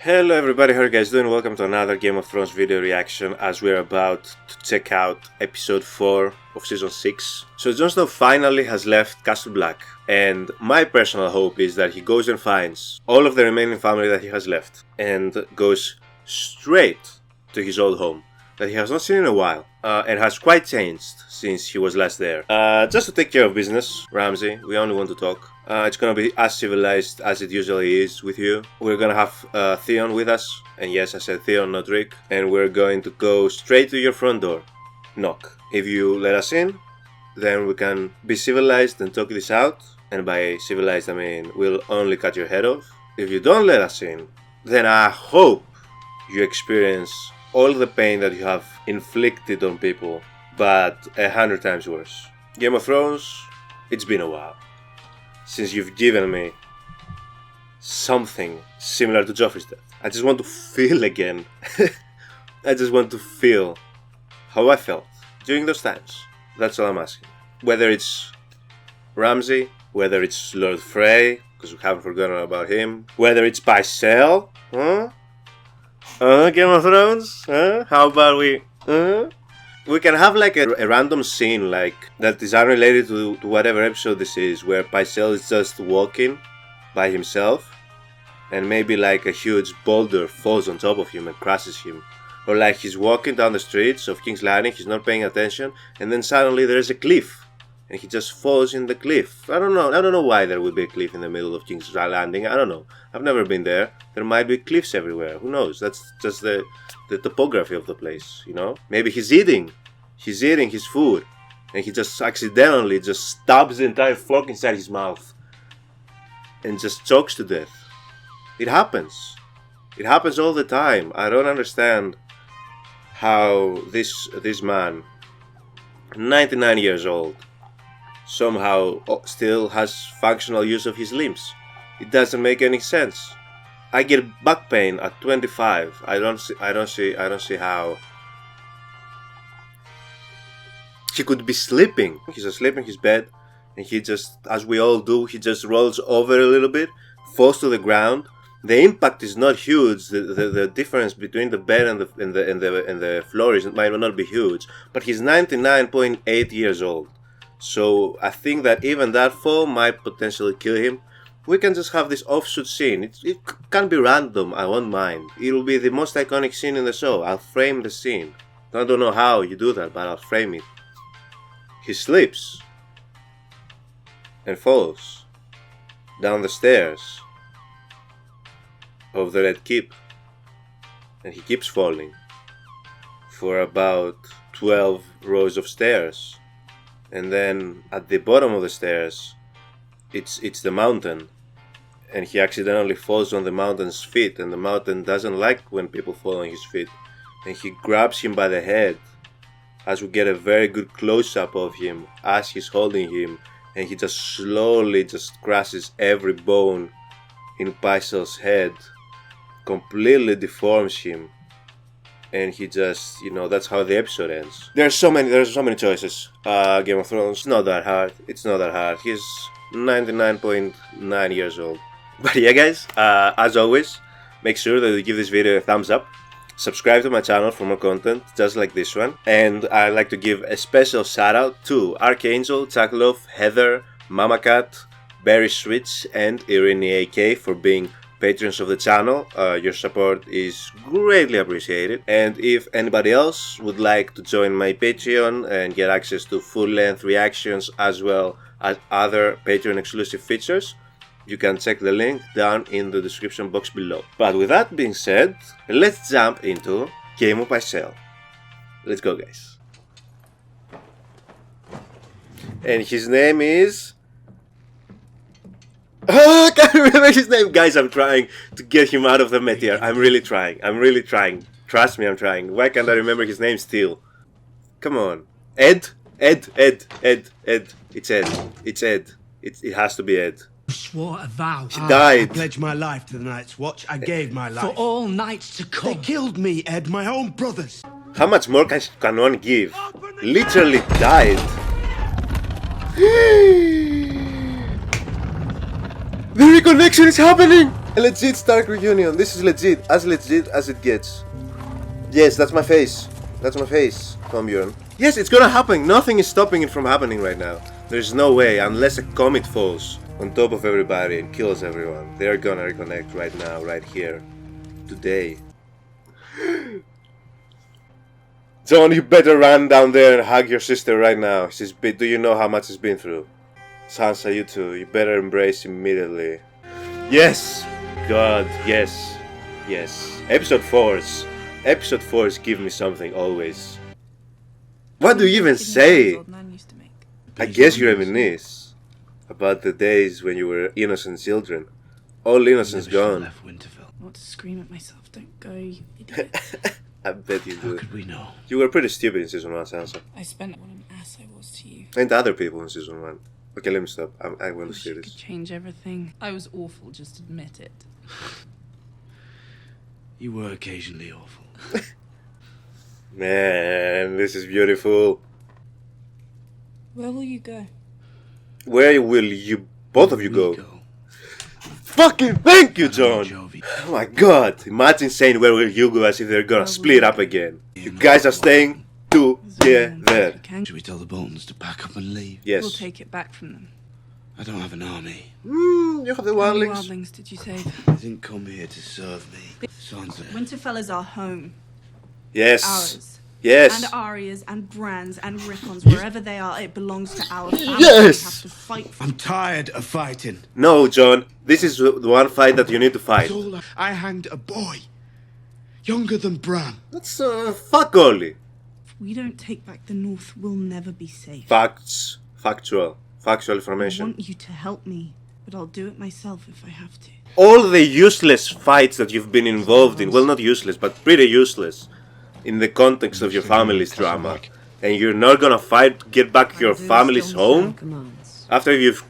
Hello everybody, how are you guys doing? Welcome to another Game of Thrones video reaction as we're about to check out episode 4 of season 6. So Jon Snow finally has left Castle Black, and my personal hope is that he goes and finds all of the remaining family that he has left and goes straight to his old home that he has not seen in a while and has quite changed since he was last there. Just to take care of business, Ramsey, we only want to talk. It's gonna be as civilized as it usually is with you. We're gonna have Theon with us, and yes, I said Theon, not Rick. And we're going to go straight to your front door. Knock. If you let us in, then we can be civilized and talk this out. And by civilized, I mean we'll only cut your head off. If you don't let us in, then I hope you experience all the pain that you have inflicted on people, but 100 times worse. Game of Thrones, it's been a while since you've given me something similar to Joffrey's death. I just want to feel again. I just want to feel how I felt during those times. That's all I'm asking. Whether it's Ramsey, whether it's Lord Frey, because we haven't forgotten about him, whether it's Pyke, Game of Thrones, how about we can have like a random scene like that is unrelated to whatever episode this is, where Pyke is just walking by himself and maybe like a huge boulder falls on top of him and crushes him, or like he's walking down the streets of King's Landing, he's not paying attention, and then suddenly there's a cliff and he just falls in the cliff. I don't know why there would be a cliff in the middle of King's Landing. I don't know, I've never been there. There might be cliffs everywhere, who knows? That's just the topography of the place, you know? Maybe he's eating his food and he just accidentally just stabs the entire fork inside his mouth and just chokes to death. It happens all the time. I don't understand how this man, 99 years old, somehow still has functional use of his limbs. It doesn't make any sense. I get back pain at 25. I don't see how he could be sleeping. He's asleep in his bed and he just, as we all do, he just rolls over a little bit, falls to the ground. The impact is not huge. The difference between the bed and the floor might not be huge, but he's 99.8 years old. So I think that even that fall might potentially kill him. We can just have this offshoot scene. It can be random, I won't mind. It will be the most iconic scene in the show. I'll frame the scene. I don't know how you do that, but I'll frame it. He sleeps and falls down the stairs of the Red Keep. And he keeps falling for about 12 rows of stairs. And then at the bottom of the stairs, it's the mountain. And he accidentally falls on the mountain's feet, and the mountain doesn't like when people fall on his feet. And he grabs him by the head, as we get a very good close-up of him as he's holding him, and he just slowly just crushes every bone in Pyke's head, completely deforms him, and he just, you know, that's how the episode ends. There's so many choices. Game of Thrones, it's not that hard. He's 99.9 years old. But yeah guys, as always, make sure that you give this video a thumbs up, subscribe to my channel for more content just like this one, and I'd like to give a special shout out to Archangel, Chakloff, Heather, Mama Cat, Barry Switch, and Irene AK for being patrons of the channel. Your support is greatly appreciated, and if anybody else would like to join my Patreon and get access to full-length reactions as well as other Patreon exclusive features, you can check the link down in the description box below. But with that being said, let's jump into Game of Pyke. Let's go guys. And his name is... I can't remember his name. Guys, I'm trying to get him out of the meteor. I'm really trying. Trust me, I'm trying. Why can't I remember his name still? Come on. Ed. It's Ed. It has to be Ed. Swore a vow. She died. I pledged my life to the Night's Watch. I gave my life. For all nights to come. They killed me, Ed, my own brothers. How much more can one give? Literally died. The reconnection is happening! A legit Stark reunion. This is legit as it gets. Yes, that's my face. That's my face, Tombjorn. Yes, it's gonna happen. Nothing is stopping it from happening right now. There's no way, unless a comet falls on top of everybody and kills everyone. They're gonna reconnect right now, right here. Today. John, you better run down there and hug your sister right now. Do you know how much she's been through? Sansa, you too. You better embrace immediately. Yes! God, yes. Yes. Episode 4s give me something always. What do you even say? I guess you reminisce about the days when you were innocent children. All innocence gone. Not to scream at myself. Don't go, you idiot. I bet you do. How could we know? You were pretty stupid in season 1, Sansa. I spent what an ass I was to you. And other people in season 1. Okay, let me stop. I want to Wish see you this. could change everything. I was awful, just admit it. You were occasionally awful. Man, this is beautiful. Where will you go? Where will you, both of you go? Fucking thank you, John! Oh my god, imagine saying where will you go as if they're gonna split up again. You guys are staying together. Should we tell the Boltons to pack up and leave? Yes. We'll take it back from them. I don't have an army. You have the How many wildlings. wildlings did you save? They didn't come here to serve me. Sansa. Winterfell is our home. Yes. Ours. Yes. And Arya's and Bran's and Rickon's, wherever they are, it belongs to our family. Yes! We have to fight for I'm tired of fighting. No, John. This is the one fight that you need to fight. I hanged a boy. Younger than Bran. That's fuck only. If we don't take back the North, we'll never be safe. Facts. Factual I information. want you to help me, but I'll do it myself if I have to. All the useless fights that you've been involved in, well, not useless, but pretty useless, in the context of your family's drama, and you're not gonna fight to get back your family's home after you've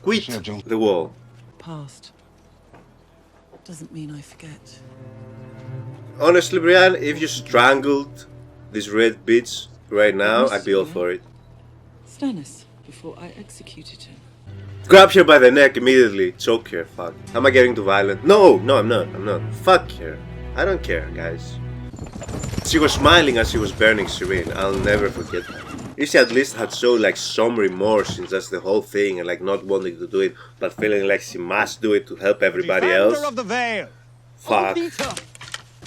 quit the wall. Past doesn't mean I forget. Honestly, Brian, if you strangled this red bitch right now, I'd be all for it. Stannis, before I executed him. Grab her by the neck immediately, choke her, fuck. Am I getting too violent? No, I'm not. Fuck her. I don't care, guys. She was smiling as she was burning Shireen. I'll never forget that. If she at least had shown like some remorse in just the whole thing and like not wanting to do it, but feeling like she must do it to help everybody else. Of the Vale. Fuck.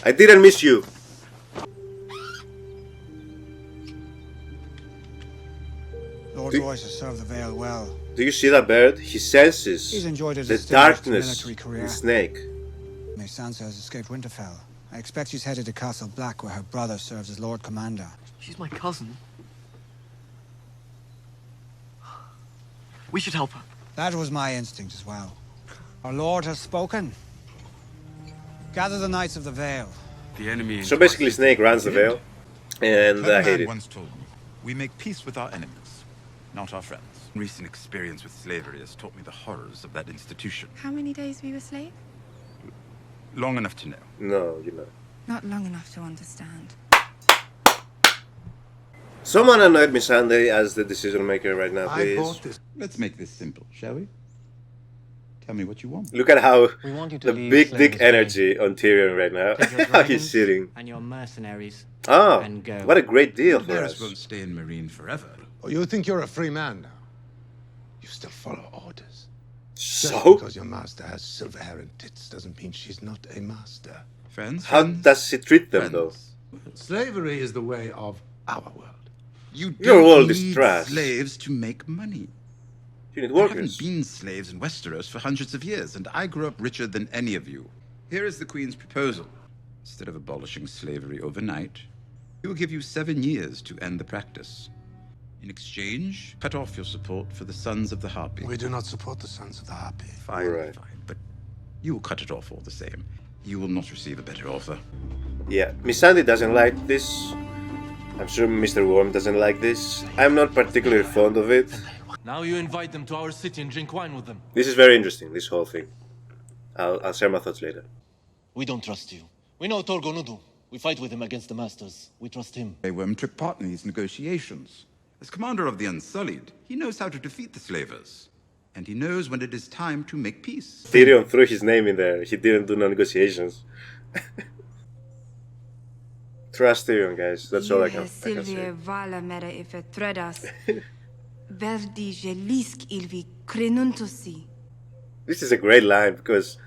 I didn't miss you. Lord Royce has served the Vale well. Do you see that bird? He senses He's enjoyed his the distinguished darkness military career. in Snake. Miss Sansa has escaped Winterfell. I expect she's headed to Castle Black, where her brother serves as Lord Commander. She's my cousin. We should help her. That was my instinct as well. Our Lord has spoken. Gather the Knights of the Vale. The enemy. So basically Snake runs the Vale, and I hate it. Once told me, we make peace with our enemies, not our friends. Recent experience with slavery has taught me the horrors of that institution. How many days were you a slave? Long enough to know. No, you know. Not long enough to understand. Someone annoyed me Sunday as the decision maker right now, please. Let's make this simple, shall we? Tell me what you want. Look at how We want you to the leave big Slane's dick Gate. energy on Tyrion right now. Take your How he's dragons sitting. and your mercenaries Oh, and go. what a great deal for Daenerys us. won't stay in Marine forever. Oh, you think you're a free man now? You still follow orders. Just So? because your master has silver hair and tits doesn't mean she's not a master. Friends? How friends, does she treat them though? friends. Slavery is the way of our world. You Your don't world is need trash. slaves to make money. You need There haven't workers. been slaves in Westeros for hundreds of years, and I grew up richer than any of you. Here is the Queen's proposal. Instead of abolishing slavery overnight, we will give you 7 years to end the practice. In exchange, cut off your support for the Sons of the Harpy. We do not support the Sons of the Harpy. Fine, Right. fine, but you will cut it off all the same. You will not receive a better offer. Yeah, Miss Sandy doesn't like this. I'm sure Mr. Worm doesn't like this. I'm not particularly fond of it. Now you invite them to our city and drink wine with them. This is very interesting, this whole thing. I'll share my thoughts later. We don't trust you. We know Torgo Nudu. We fight with him against the Masters. We trust him. Worm took part in these negotiations. As commander of the Unsullied, he knows how to defeat the slavers. and he knows when it is time to make peace. Tyrion threw his name in there. He didn't do no negotiations. Trust Tyrion, guys. That's all I can say. This is a great line because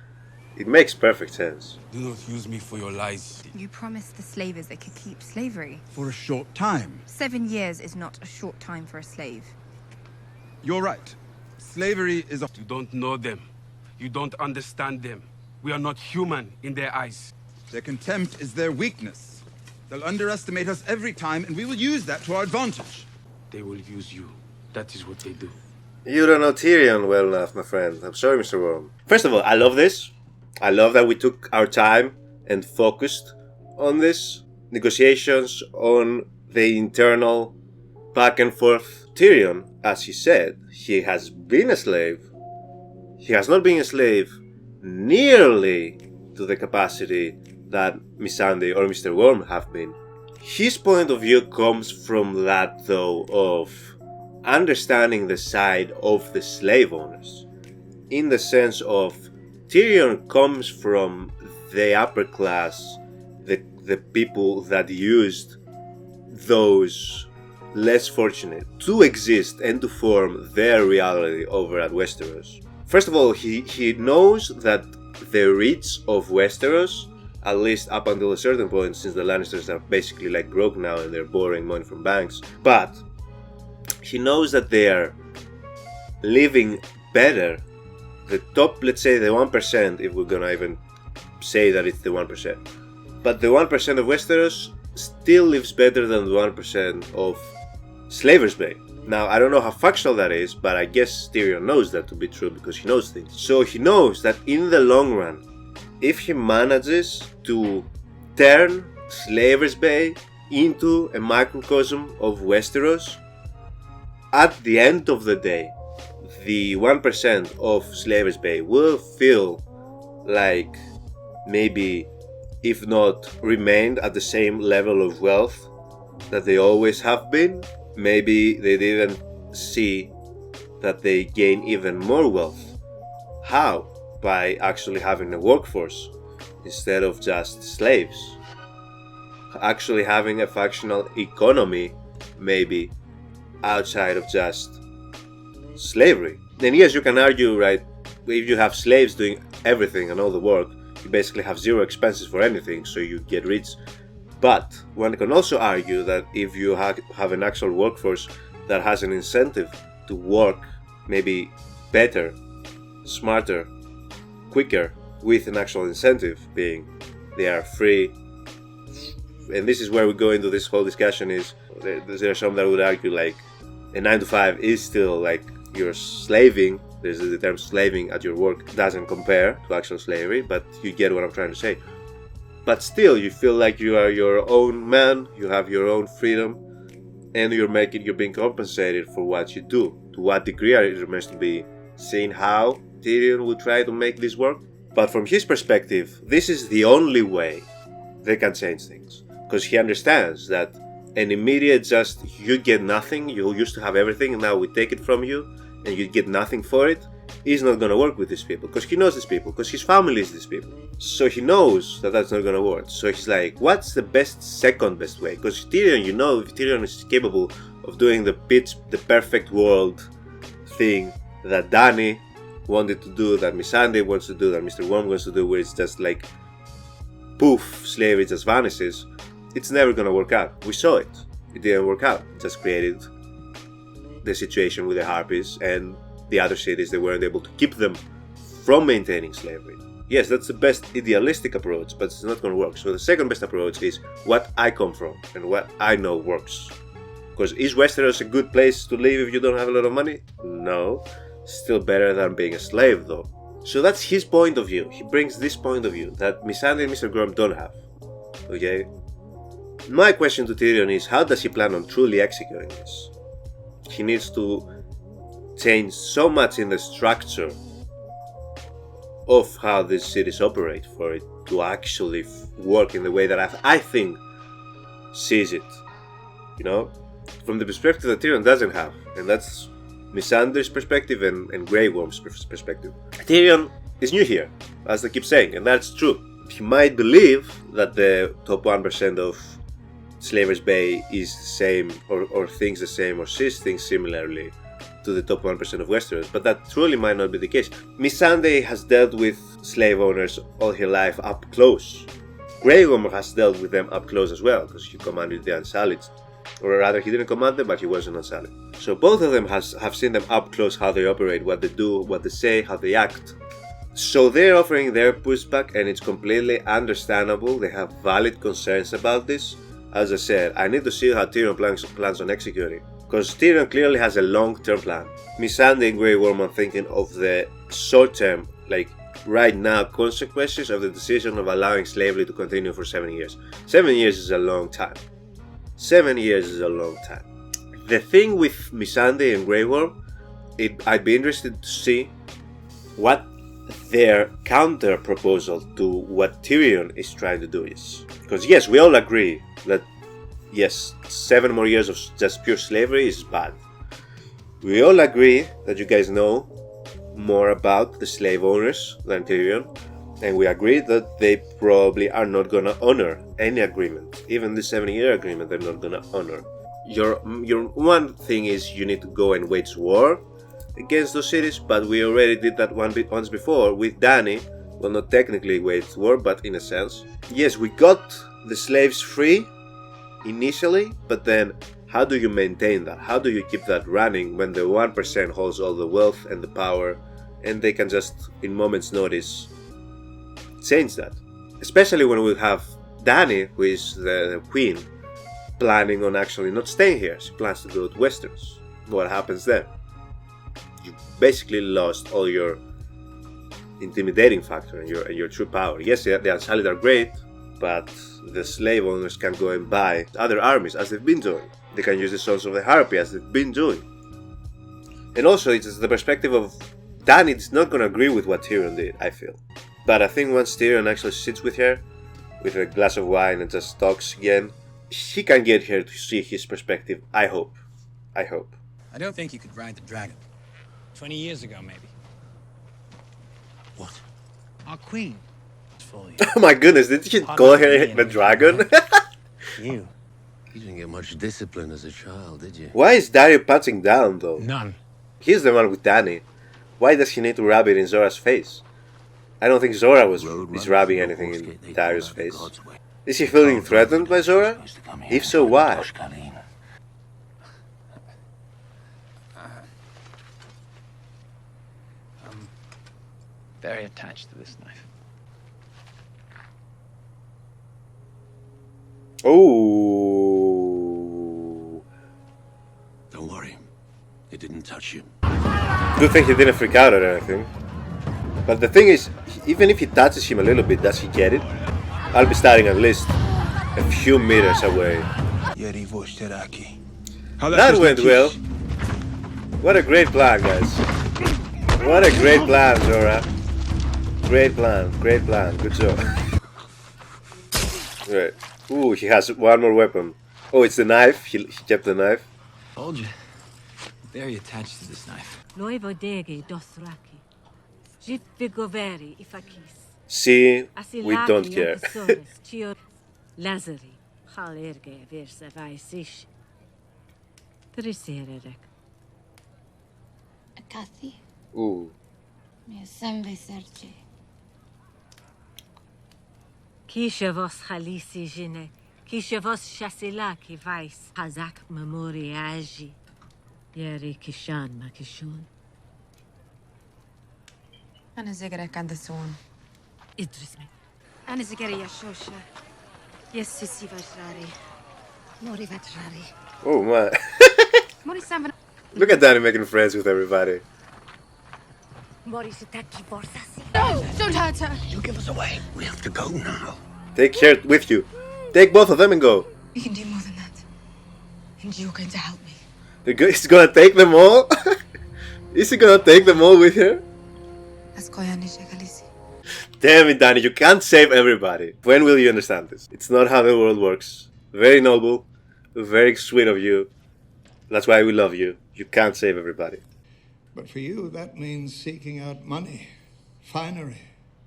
it makes perfect sense. Do not use me for your lies. You promised the slavers they could keep slavery. For a short time. 7 years is not a short time for a slave. You're right. Slavery is a... You don't know them. You don't understand them. We are not human in their eyes. Their contempt is their weakness. They'll underestimate us every time, and we will use that to our advantage. They will use you. That is what they do. You don't know Tyrion well enough, my friend. I'm sorry, Mr. Worm. First of all, I love this. I love that we took our time and focused on this. Negotiations, on the internal back and forth. Tyrion, as he said, he has been a slave. He has not been a slave nearly to the capacity that Missandei or Mr. Worm have been. His point of view comes from that, though, of understanding the side of the slave owners. In the sense of Tyrion comes from the upper class, the people that used those less fortunate to exist and to form their reality over at Westeros. First of all, he knows that the rich of Westeros, at least up until a certain point, since the Lannisters are basically like broke now and they're borrowing money from banks, but he knows that they are living better. The top, let's say the 1%, if we're gonna even say that it's the 1%. But the 1% of Westeros still lives better than the 1% of Slavers Bay. Now, I don't know how factual that is, but I guess Tyrion knows that to be true because he knows things. So he knows that in the long run, if he manages to turn Slavers Bay into a microcosm of Westeros, at the end of the day, the 1% of Slavers Bay will feel like maybe, if not remained at the same level of wealth that they always have been. Maybe they didn't see that they gain even more wealth. How? By actually having a workforce instead of just slaves. Actually having a factional economy, maybe, outside of just slavery. And yes, you can argue, right, if you have slaves doing everything and all the work, you basically have zero expenses for anything, so you get rich. But one can also argue that if you have an actual workforce that has an incentive to work maybe better, smarter, quicker, with an actual incentive being they are free. And this is where we go into this whole discussion is there are some that would argue like a 9 to 5 is still like you're slaving. There's the term slaving at your work doesn't compare to actual slavery, but you get what I'm trying to say. But still, you feel like you are your own man, you have your own freedom, and you're being compensated for what you do. To what degree it remains to be seen how Tyrion will try to make this work. But from his perspective, this is the only way they can change things. Because he understands that an immediate just you get nothing, you used to have everything and now we take it from you and you get nothing for it, is not going to work with these people. Because he knows these people, because his family is these people. So he knows that that's not going to work. So he's like, what's the second best way? Because Tyrion, you know, if Tyrion is capable of doing the perfect world thing that Dany wanted to do, that Missandei wants to do, that Mr. Worm wants to do, where it's just like poof, slavery just vanishes, it's never gonna work out. We saw it. It didn't work out. It just created the situation with the Harpies and the other cities. They weren't able to keep them from maintaining slavery. Yes, that's the best idealistic approach, but it's not gonna work. So the second best approach is what I come from and what I know works. Because is Westeros a good place to live if you don't have a lot of money? No. Still better than being a slave though. So that's his point of view. He brings this point of view that Missandei and Mr. Gorm don't have. Okay? My question to Tyrion is, how does he plan on truly executing this? He needs to change so much in the structure of how these cities operate for it to actually work in the way that I think sees it. You know? From the perspective that Tyrion doesn't have. And that's Missandei's perspective and Grey Worm's perspective. Tyrion is new here, as they keep saying, and that's true. He might believe that the top 1% of Slaver's Bay is the same, or thinks the same, or sees things similarly to the top 1% of Westeros, but that truly might not be the case. Missandei has dealt with slave owners all her life up close. Grey Worm has dealt with them up close as well, because he commanded the Unsullied. Or rather, he didn't command them, but he was an Unsullied. So both of them have seen them up close, how they operate, what they do, what they say, how they act. So they're offering their pushback, and it's completely understandable. They have valid concerns about this. As I said, I need to see how Tyrion plans on executing, because Tyrion clearly has a long-term plan. Missandei and Grey Worm are thinking of the short-term, like right now, consequences of the decision of allowing slavery to continue for 7 years. 7 years is a long time. 7 years is a long time. The thing with Missandei and Grey Worm, I'd be interested to see what their counter proposal to what Tyrion is trying to do is. Because yes, we all agree that yes, 7 more years of just pure slavery is bad. We all agree that you guys know more about the slave owners than Tyrion, and we agree that they probably are not gonna honor any agreement. Even the 7-year agreement they're not gonna honor. Your one thing is you need to go and wage war against those cities, but we already did that once before with Dany. Well, not technically waged war, but in a sense. Yes, we got the slaves free initially, but then how do you maintain that? How do you keep that running when the 1% holds all the wealth and the power, and they can just, in moment's notice, change that? Especially when we have Dany, who is the queen, planning on actually not staying here. She plans to go to Westeros. What happens then? You basically lost all your intimidating factor and your true power. Yes, the Unsullied are great, but the slave owners can go and buy other armies, as they've been doing. They can use the Sons of the Harpy, as they've been doing. And also, it's the perspective of Dany is not going to agree with what Tyrion did, I feel. But I think once Tyrion actually sits with her, with a glass of wine and just talks again, he can get her to see his perspective, I hope. I hope. I don't think you could ride the dragon. 20 years ago, maybe. What? Our queen. Oh my goodness, did you call her the dragon? You didn't get much discipline as a child, did you? Why is Dario punching down, though? None. He's the one with Dany. Why does he need to rub it in Zora's face? I don't think Zora is rubbing anything in Dario's face. Is he feeling threatened by Zora? If so, why? I'm very attached to this knife. Oh. Don't worry. It didn't touch you. Good thing he didn't freak out or anything. But the thing is, even if he touches him a little bit, does he get it? I'll be starting at least a few meters away. That went well. What a great plan, guys. What a great plan, Jorah. Great plan, great plan. Good job. Right. Ooh, he has one more weapon. Oh, it's the knife. He kept the knife. Told you. Very attached to this knife. See, we don't care. Ooh. Kisha vos halisi jine, kisha vos shasilaki vice, hazak memori aji, yeri kishan makishun. أنا زجرك عند السون. إدرس me. أنا زجري يا شوشة. يسسي فجراري. موري فجراري. Oh my. موري سامبن. Look at Dany making friends with everybody. موري ستاكي بورساسي. No! Don't hurt her! You give us away. We have to go now. Take her with you. Take both of them and go. We can do more than that. And you're going to help me. He's gonna take them all? Is he gonna take them all with her? Damn it, Dany, you can't save everybody. When will you understand this? It's not how the world works. Very noble, very sweet of you. That's why we love you. You can't save everybody. But for you, that means seeking out money, finery,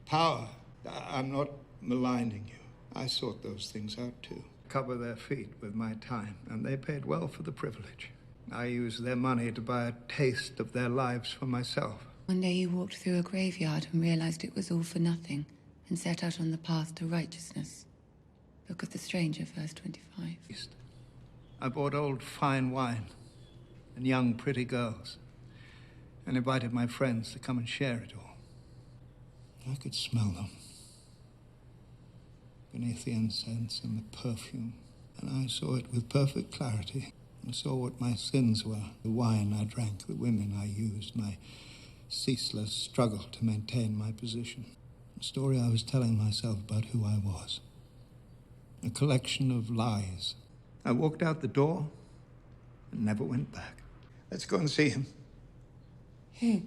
power. I'm not maligning you. I sought those things out too. Cover their feet with my time, and they paid well for the privilege. I used their money to buy a taste of their lives for myself. One day you walked through a graveyard and realized it was all for nothing, and set out on the path to righteousness. Book of the Stranger, verse 25. I bought old fine wine and young pretty girls, and invited my friends to come and share it all. I could smell them beneath the incense and the perfume, and I saw it with perfect clarity. I saw what my sins were, the wine I drank, the women I used, my ceaseless struggle to maintain my position. A story I was telling myself about who I was. A collection of lies. I walked out the door and never went back. Let's go and see him. Who?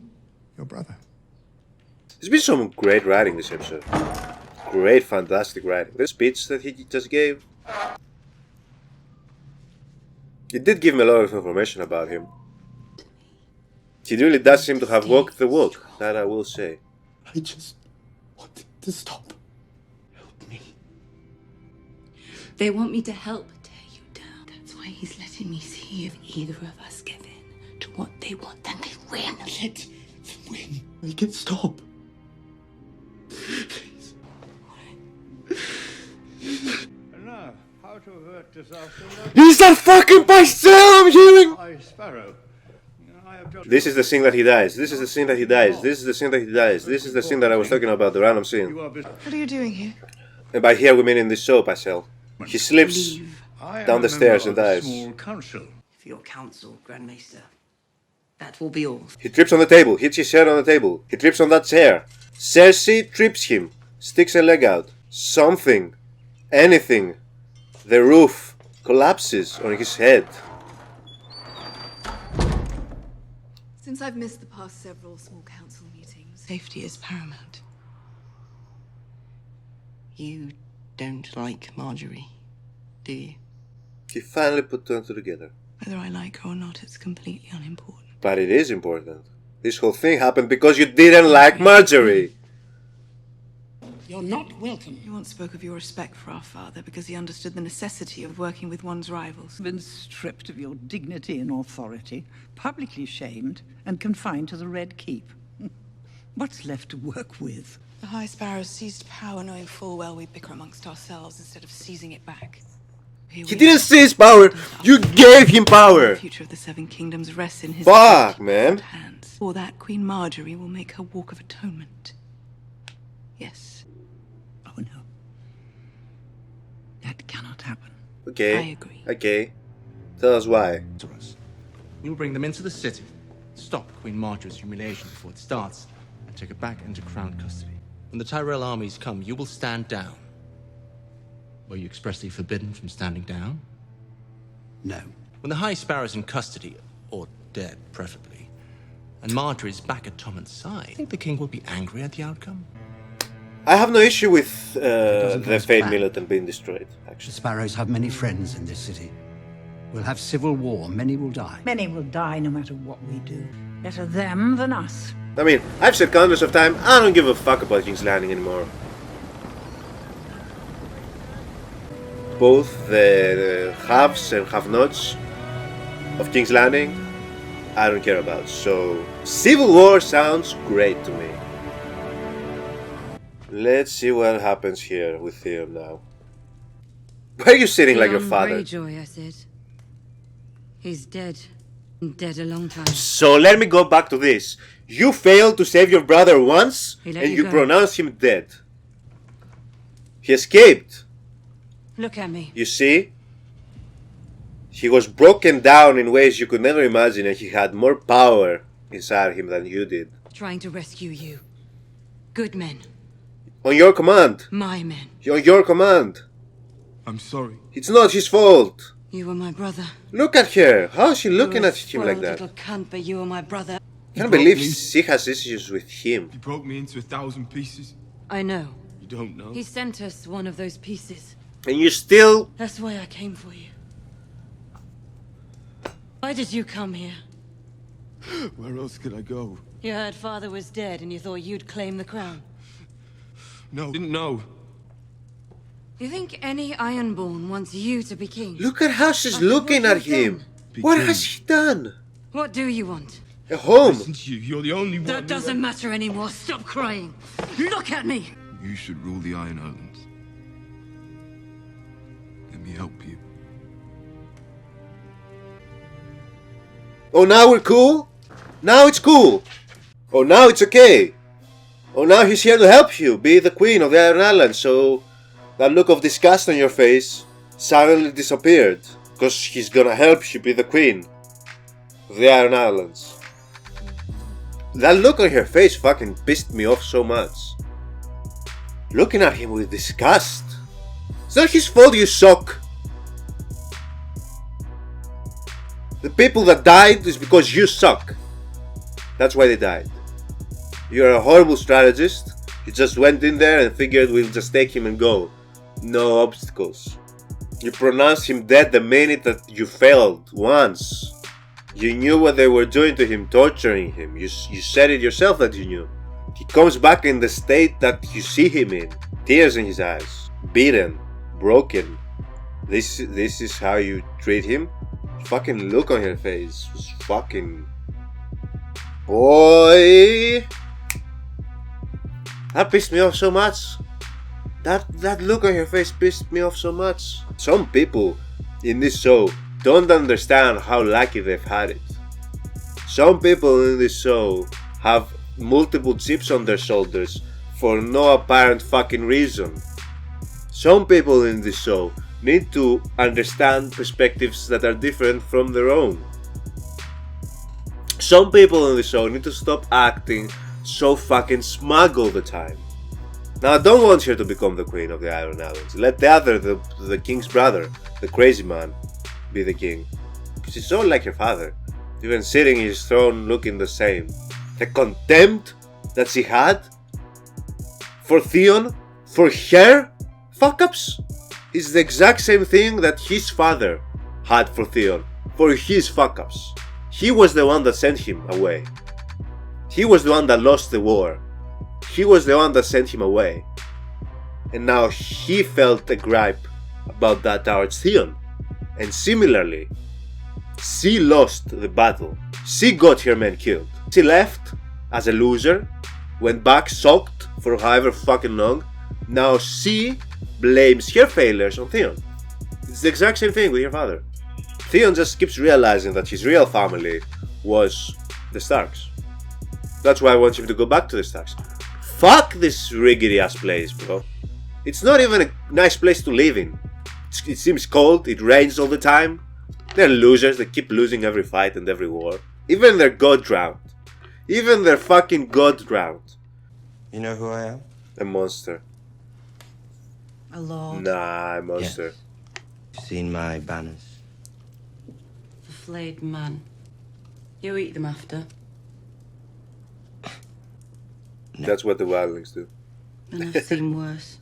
Your brother. There's been some great writing this episode. Great, fantastic writing. The speech that he just gave. It did give me a lot of information about him. He really does seem to have walked the walk, that I will say. I just want to stop. They want me to help tear you down. That's why he's letting me see if either of us give in to what they want, then they win. Let them win. Make it stop. Please. Now, how to avert disaster? Is that fucking Pyke I'm hearing? Sparrow. This is the scene that he dies. This is the scene that he dies. This is the scene that he dies. This is the scene that I was talking about, the random scene. What are you doing here? And by here we mean in this show, Pyke. He slips down the stairs and dies. For your counsel, Grand Maester. That will be all. He trips on the table, hits his head on the table. He trips on that chair. Cersei trips him, sticks a leg out. Something, anything. The roof collapses on his head. Since I've missed the past several small council meetings, Safety is paramount. You don't like Marjorie, do you? He finally put two and two together. Whether I like her or not, it's completely unimportant. But it is important. This whole thing happened because you didn't like Marjorie. You're not welcome. You once spoke of your respect for our father because he understood the necessity of working with one's rivals. Been stripped of your dignity and authority, publicly shamed, and confined to the Red Keep. What's left to work with? The High Sparrows seized power knowing full well we bicker amongst ourselves instead of seizing it back. He didn't seize power! You gave him power! The future of the Seven Kingdoms rests in his man. hands. For that, Queen Marjorie will make her walk of atonement. Yes. Oh no. That cannot happen. Okay. I agree. Okay. Tell us why. We will bring them into the city, stop Queen Marjorie's humiliation before it starts, and take her back into Crown custody. When the Tyrell armies come, you will stand down. Were you expressly forbidden from standing down? No. When the High Sparrow's in custody, or dead, preferably, and Marjorie's back at Tommen's side, I think the king will be angry at the outcome. I have no issue with the Fade Militant being destroyed, actually. The Sparrows have many friends in this city. We'll have civil war. Many will die. Many will die no matter what we do. Better them than us. I mean, I've said countless of times, I don't give a fuck about King's Landing anymore. Both the haves and have-nots of King's Landing, I don't care about. So, Civil War sounds great to me. Let's see what happens here with Theon now. Why are you sitting like your father? Greyjoy, I said. He's dead. Dead a long time. So let me go back to this. You failed to save your brother once, and you pronounce him dead. He escaped. Look at me. You see? He was broken down in ways you could never imagine, and he had more power inside him than you did. Trying to rescue you. Good men. On your command. My men. On your command. I'm sorry. It's not his fault. You were my brother. Look at her. How is she looking at him like that? Little cunt, but you were my brother. I can't believe she has issues with him. He broke me into 1,000 pieces. I know. You don't know? He sent us one of those pieces. And you still... That's why I came for you. Why did you come here? Where else could I go? You heard father was dead and you thought you'd claim the crown. No, didn't know. You think any Ironborn wants you to be king? Look at how she's After looking what at you've him. done? What has she done? What do you want? A home. Listen to you. You're the only one. That doesn't matter anymore. Stop crying. Look at me. You should rule the Iron Islands. Let me help you. Oh, now we're cool? Now it's cool. Oh, now it's okay. Oh, now he's here to help you be the queen of the Iron Islands. So that look of disgust on your face suddenly disappeared. Because he's gonna help you be the queen of the Iron Islands. That look on her face fucking pissed me off so much. Looking at him with disgust. It's not his fault you suck. The people that died is because you suck. That's why they died. You're a horrible strategist. You just went in there and figured we'll just take him and go. No obstacles. You pronounced him dead the minute that you failed once. You knew what they were doing to him, torturing him. You said it yourself that you knew. He comes back in the state that you see him in. Tears in his eyes. Beaten. Broken. This is how you treat him? Fucking look on her face was fucking... Boy! That pissed me off so much. That look on her face pissed me off so much. Some people in this show don't understand how lucky they've had it. Some people in this show have multiple chips on their shoulders for no apparent fucking reason. Some people in this show need to understand perspectives that are different from their own. Some people in the show need to stop acting so fucking smug all the time. Now I don't want her to become the queen of the Iron Islands. Let the other, the king's brother, the crazy man, be the king. Because he's so like her father. Even sitting in his throne looking the same. The contempt that she had for Theon, for her fuck-ups, is the exact same thing that his father had for Theon, for his fuck-ups. He was the one that sent him away. He was the one that lost the war. He was the one that sent him away. And now he felt a gripe about that towards Theon. And similarly, she lost the battle. She got her men killed. She left as a loser, went back shocked for however fucking long. Now she blames her failures on Theon. It's the exact same thing with her father. Theon just keeps realizing that his real family was the Starks. That's why I want him to go back to the Starks. Fuck this riggedy ass place, bro. It's not even a nice place to live in. It seems cold, it rains all the time. They're losers, they keep losing every fight and every war. Even their god drowned. Even their fucking god drowned. You know who I am? A monster. A lord. Nah, a monster. Yes. You've seen my banners? The flayed man. You eat them after. No. That's what the wildlings do. And I've seen worse.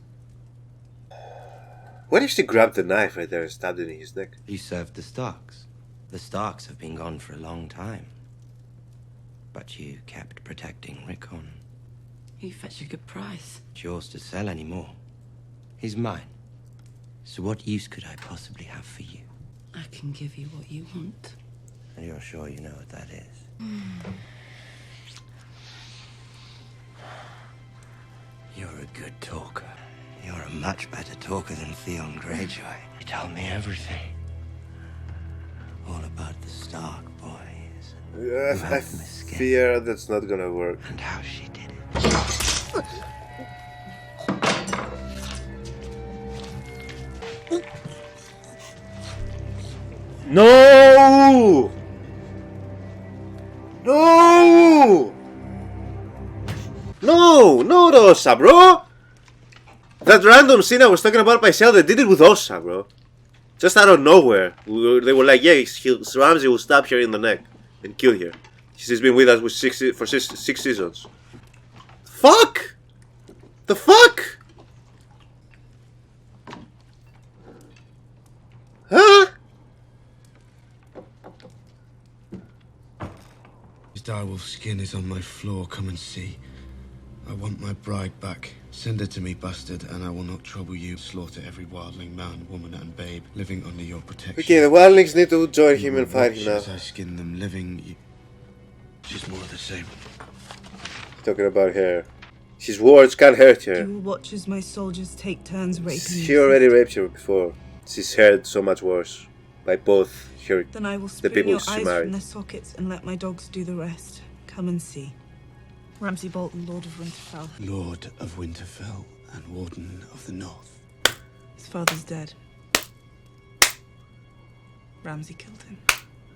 What if she grabbed the knife right there and stabbed it in his neck? You served the Starks. The Starks have been gone for a long time. But you kept protecting Rickon. He fetched a good price. It's yours to sell anymore. He's mine. So what use could I possibly have for you? I can give you what you want. And you're sure you know what that is? You're a good talker. You're a much better talker than Theon Greyjoy. You tell me everything. All about the Stark boys. Yeah, I fear that's not gonna work. And how she did it. No! No! No, Rosa, bro! That random scene I was talking about myself, they did it with Osa, bro. Just out of nowhere. They were like, yeah, Ramsey will stab her in the neck and kill her. She's been with us for six seasons. Fuck! The fuck? Huh? direwolf skin is on my floor. Come and see. I want my bride back. Send her to me, bastard, and I will not trouble you. Slaughter every wildling, man, woman, and babe living under your protection. Okay, the wildlings need to join him and fight him now. As I skin them living, just more of the same. Talking about her. His words can't hurt her. You will watch as my soldiers take turns raping She already raped her before. She's heard so much worse by both her, Then I will the split people your she eyes married. from their sockets and let my dogs do the rest. Come and see. Ramsey Bolton, Lord of Winterfell. Lord of Winterfell and Warden of the North. His father's dead. Ramsey killed him.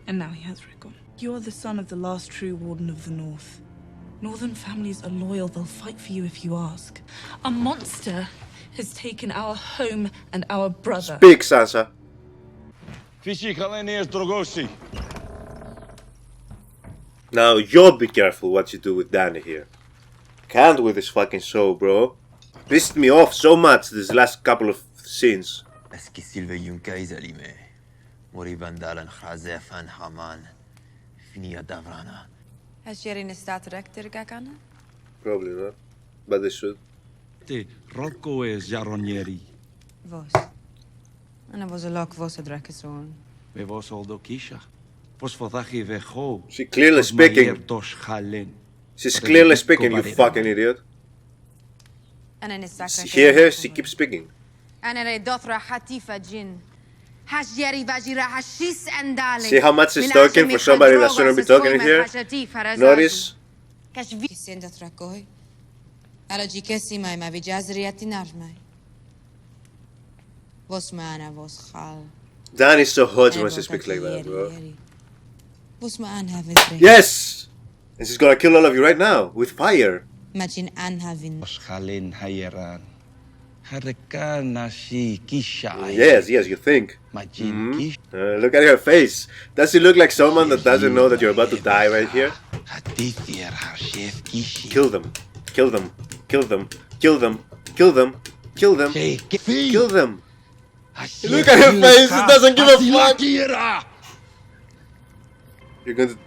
And now he has Rickon. You are the son of the last true Warden of the North. Northern families are loyal. They'll fight for you if you ask. A monster has taken our home and our brother. Speak, Sansa. Now you be careful what you do with Dany here. Can't with this fucking show, bro. Pissed me off so much this last couple of scenes. Probably not, but they should. Vos. Ana vos a lock vos a drakeson. Me vos oldo kisha. Vos fodachi vecho. She clearly speaking. She's clearly speaking, you fucking idiot. Hear her? She keeps speaking. See how much she's talking for somebody that shouldn't be talking here? Notice? Dany's so hot when she speaks like that, bro. Yes! And she's gonna kill all of you right now, with fire. Yes, yes, you think. Look at her face. Does she look like someone that doesn't know that you're about to die right here? Kill them. Kill them. Kill them. Kill them. Kill them. Kill them. Kill them. Look at her face. It doesn't give a fuck. You're going to...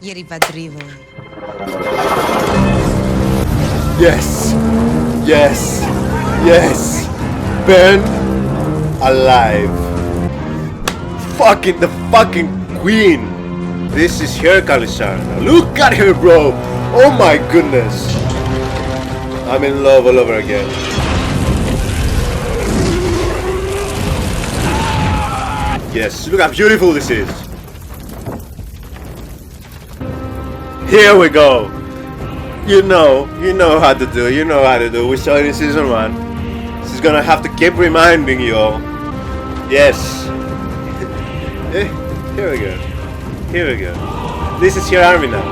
Yes. Yes. Yes. Burn alive. The fucking queen. This is her Khalisar. Look at her, bro. Oh my goodness. I'm in love all over again. Yes, look how beautiful this is. Here we go. You know how to do. We saw it in season 1. She's gonna have to keep reminding you all. Yes. Here we go. Here we go. This is your army now.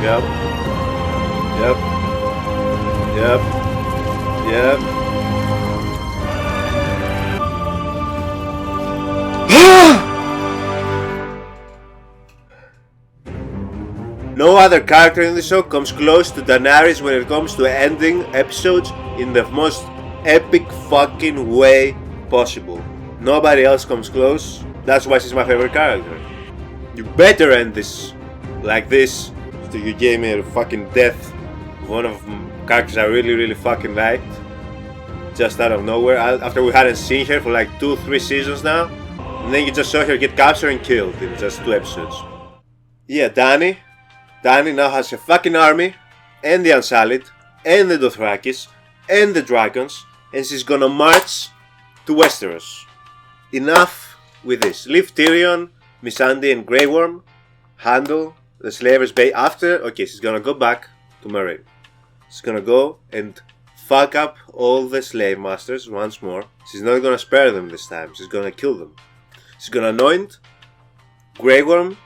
Yep. Yep. Yep. Yep. No other character in the show comes close to Daenerys when it comes to ending episodes in the most epic fucking way possible. Nobody else comes close. That's why she's my favorite character. You better end this like this. So you gave me a fucking death of one of the characters I really fucking liked. Just out of nowhere. After we hadn't seen her for like 2-3 seasons now. And then you just saw her get captured and killed in just 2 episodes. Yeah, Dany now has a fucking army, and the Unsullied, and the Dothrakis, and the dragons, and she's gonna march to Westeros. Enough with this. Leave Tyrion, Missandei, and Grey Worm handle the Slavers' Bay after. Okay, she's gonna go back to Meereen. She's gonna go and fuck up all the slave masters once more. She's not gonna spare them this time. She's gonna kill them. She's gonna anoint Grey Worm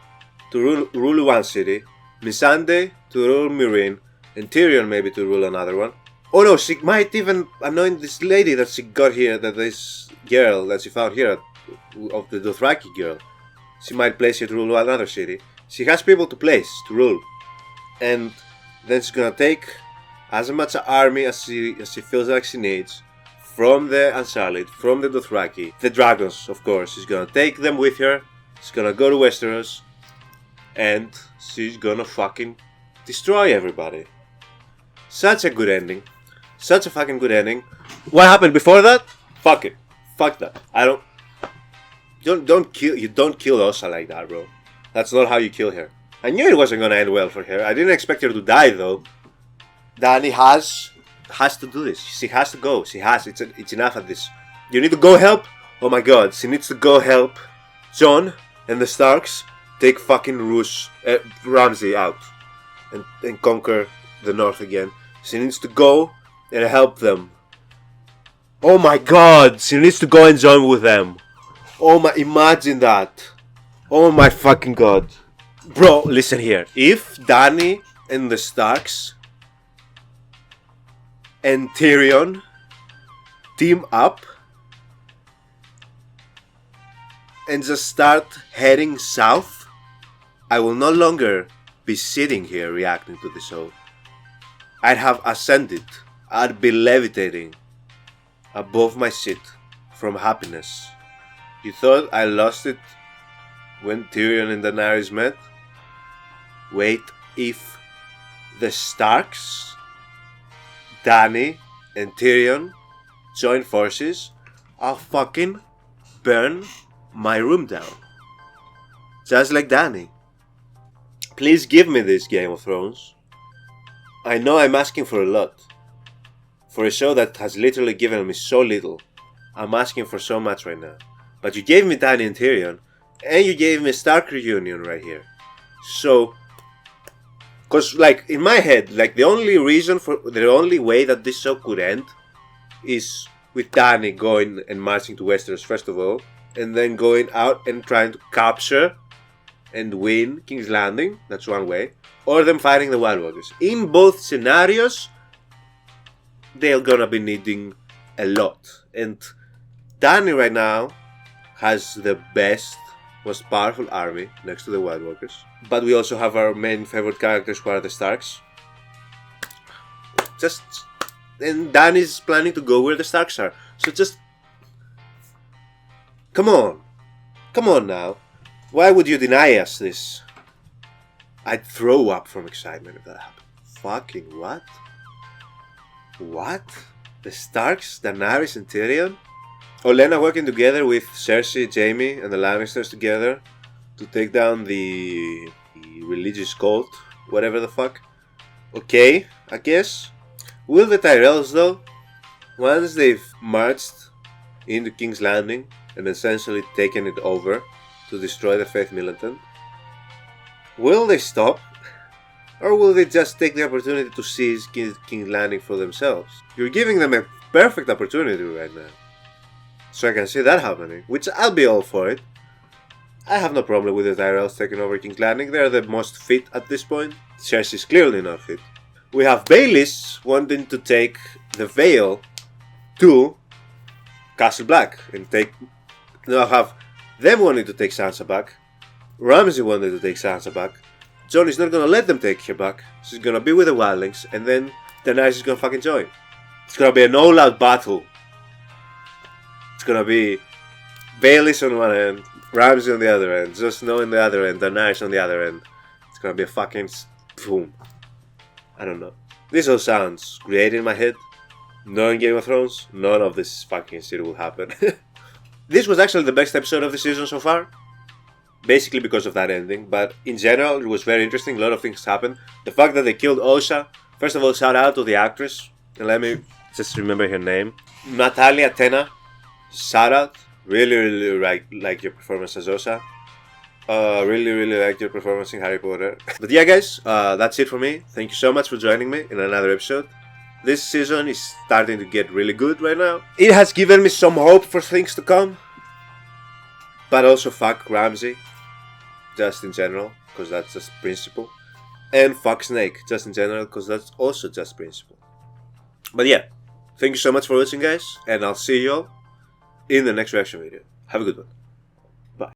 to rule one city, Missandei to rule Meereen, and Tyrion maybe to rule another one. Oh no, she might even anoint this lady that she got here, this girl that she found here, of the Dothraki girl. She might place her to rule another city. She has people to place, to rule. And then she's gonna take as much army as she feels like she needs from the Unsullied, from the Dothraki, the dragons of course. She's gonna take them with her. She's gonna go to Westeros. And she's gonna fucking destroy everybody. Such a good ending. Such a fucking good ending. What happened before that? Fuck it. Fuck that. Don't kill Osa like that, bro. That's not how you kill her. I knew it wasn't gonna end well for her. I didn't expect her to die though. Dany has to do this. She has to go. She has. It's enough of this. You need to go help? Oh my god. She needs to go help Jon and the Starks take fucking Ramsey out and conquer the north again. She needs to go and help them. Oh my god. She needs to go and join with them. Oh my, imagine that. Oh my fucking god. Bro, listen here. If Dany and the Starks and Tyrion team up and just start heading south, I will no longer be sitting here reacting to the show. I'd have ascended. I'd be levitating above my seat from happiness. You thought I lost it when Tyrion and Daenerys met? Wait, if the Starks, Dany and Tyrion join forces, I'll fucking burn my room down. Just like Dany. Please give me this, Game of Thrones. I know I'm asking for a lot. For a show that has literally given me so little, I'm asking for so much right now. But you gave me Dany and Tyrion, and you gave me a Stark reunion right here. So, cause like in my head, like the only way that this show could end is with Dany going and marching to Westeros first of all, and then going out and trying to capture and win King's Landing. That's one way. Or them fighting the White Walkers. In both scenarios, they're gonna be needing a lot. And Dany right now has the best, most powerful army next to the White Walkers. But we also have our main favorite characters who are the Starks. And Dany's planning to go where the Starks are. So just... Come on. Come on now. Why would you deny us this? I'd throw up from excitement if that happened. Fucking what? What? The Starks, Daenerys and Tyrion? Olenna working together with Cersei, Jaime and the Lannisters together to take down the religious cult, whatever the fuck. Okay, I guess. Will the Tyrells though, once they've marched into King's Landing and essentially taken it over to destroy the Faith Militant, will they stop? Or will they just take the opportunity to seize King's Landing for themselves? You're giving them a perfect opportunity right now. So I can see that happening, which I'll be all for it. I have no problem with the Tyrells taking over King's Landing. They're the most fit at this point. Cersei's clearly not fit. We have Baelish wanting to take the Vale to Castle Black and now have them wanting to take Sansa back. Ramsey wanted to take Sansa back. Jon is not gonna let them take her back. She's gonna be with the wildlings, and then Daenerys is gonna fucking join. It's gonna be an all-out battle. It's gonna be Baelish on one end, Ramsey on the other end, Jon Snow on the other end, Daenerys on the other end. It's gonna be a fucking boom. I don't know. This all sounds great in my head. Knowing Game of Thrones, none of this fucking shit will happen. This was actually the best episode of the season so far. Basically because of that ending, but in general it was very interesting. A lot of things happened. The fact that they killed Osha. First of all, shout out to the actress. And let me just remember her name. Natalia Tena. Shout out. Really like your performance as Osha. Really like your performance in Harry Potter. But yeah guys, that's it for me. Thank you so much for joining me in another episode. This season is starting to get really good right now. It has given me some hope for things to come. But also fuck Ramsey. Just in general, because that's just principle. And fuck Snake, just in general, because that's also just principle. But yeah, thank you so much for watching guys, and I'll see you all in the next reaction video. Have a good one.